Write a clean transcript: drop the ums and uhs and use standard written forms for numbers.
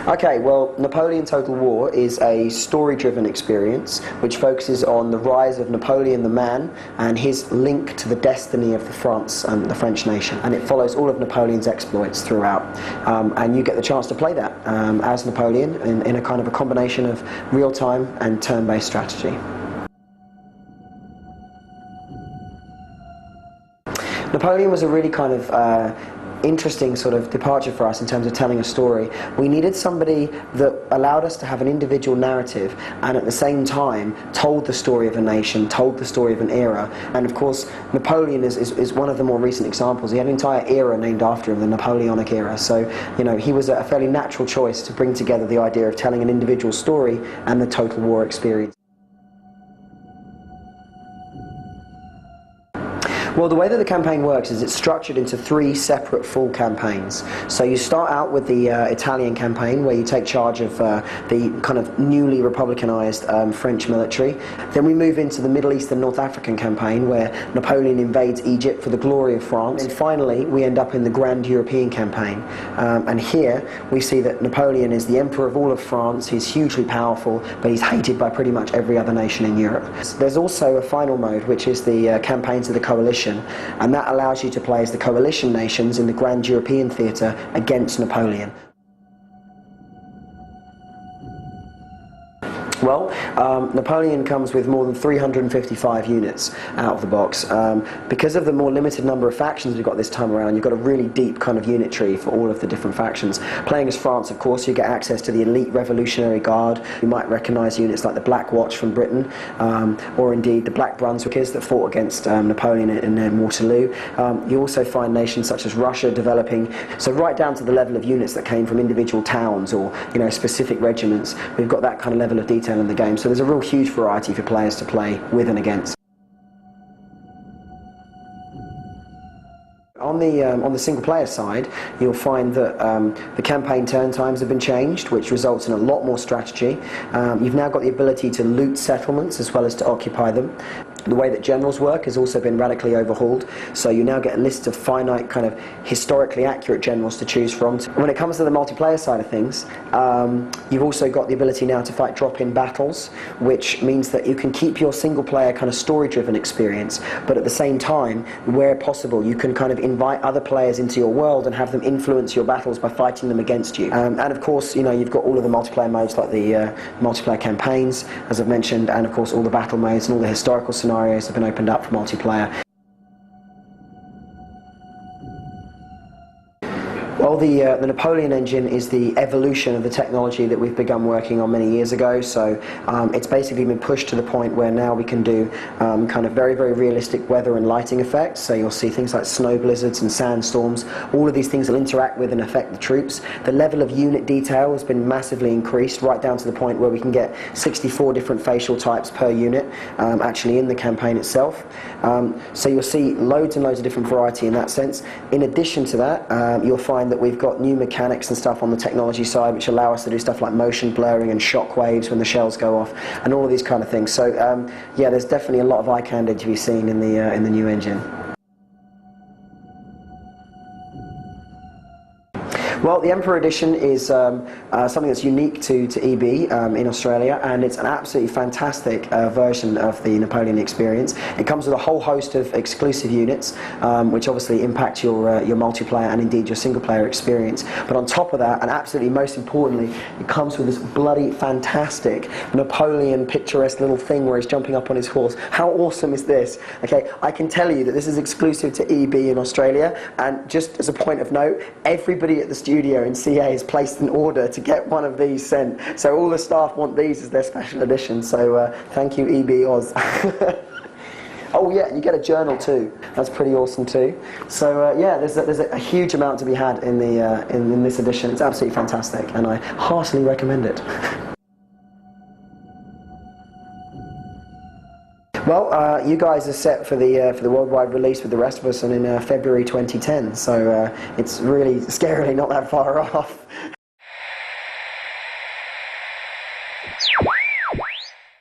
Okay, well, Napoleon Total War is a story-driven experience which focuses on the rise of Napoleon the man and his link to the destiny of France and the French nation. And it follows all of Napoleon's exploits throughout. And you get the chance to play that as Napoleon in a kind of a combination of real-time and turn-based strategy. Napoleon was a really kind of interesting sort of departure for us in terms of telling a story. We needed somebody that allowed us to have an individual narrative and at the same time told the story of a nation, told the story of an era. And of course Napoleon is one of the more recent examples. He had an entire era named after him, the Napoleonic era. So, you know, he was a fairly natural choice to bring together the idea of telling an individual story and the Total War experience. Well, the way that the campaign works is it's structured into 3 separate full campaigns. So you start out with the Italian campaign, where you take charge of the kind of newly republicanized French military. Then we move into the Middle East and North African campaign, where Napoleon invades Egypt for the glory of France. And finally, we end up in the Grand European campaign. And here we see that Napoleon is the emperor of all of France. He's hugely powerful, but he's hated by pretty much every other nation in Europe. There's also a final mode, which is the campaigns of the coalition. And that allows you to play as the coalition nations in the Grand European theatre against Napoleon. Well, Napoleon comes with more than 355 units out of the box. Because of the more limited number of factions we've got this time around, you've got a really deep kind of unit tree for all of the different factions. Playing as France, of course, you get access to the elite Revolutionary Guard. You might recognise units like the Black Watch from Britain, or indeed the Black Brunswickers that fought against Napoleon in Waterloo. You also find nations such as Russia developing, so right down to the level of units that came from individual towns or, you know, specific regiments. We've got that kind of level of detail in the game, so there's a real huge variety for players to play with and against. On the single-player side, you'll find that the campaign turn times have been changed, which results in a lot more strategy. You've now got the ability to loot settlements as well as to occupy them. The way that generals work has also been radically overhauled, so you now get a list of finite, kind of historically accurate generals to choose from. When it comes to the multiplayer side of things, you've also got the ability now to fight drop-in battles, which means that you can keep your single-player kind of story-driven experience, but at the same time, where possible, you can kind of invite other players into your world and have them influence your battles by fighting them against you. And of course, you know, you've got all of the multiplayer modes like the multiplayer campaigns, as I've mentioned, and of course all the battle modes and all the historical scenarios have been opened up for multiplayer. Well, the Napoleon engine is the evolution of the technology that we've begun working on many years ago, so it's basically been pushed to the point where now we can do kind of very, very realistic weather and lighting effects. So you'll see things like snow blizzards and sandstorms. All of these things will interact with and affect the troops. The level of unit detail has been massively increased, right down to the point where we can get 64 different facial types per unit actually in the campaign itself. So you'll see loads and loads of different variety in that sense. In addition to that, you'll find that we've got new mechanics and stuff on the technology side which allow us to do stuff like motion blurring and shock waves when the shells go off and all of these kind of things. So yeah, there's definitely a lot of eye candy to be seen in the new engine. Well, the Emperor Edition is something that's unique to EB in Australia, and it's an absolutely fantastic version of the Napoleon experience. It comes with a whole host of exclusive units, which obviously impact your multiplayer and indeed your single-player experience. But on top of that, and absolutely most importantly, it comes with this bloody fantastic Napoleon picturesque little thing where he's jumping up on his horse. How awesome is this? Okay, I can tell you that this is exclusive to EB in Australia, and just as a point of note, everybody at the studio in CA has placed an order to get one of these sent. So all the staff want these as their special edition. So thank you, EB Oz. Oh yeah, you get a journal too. That's pretty awesome too. So yeah, there's a huge amount to be had in this edition. It's absolutely fantastic, and I heartily recommend it. Well, you guys are set for the worldwide release with the rest of us, and in February 2010. So it's really scarily not that far off.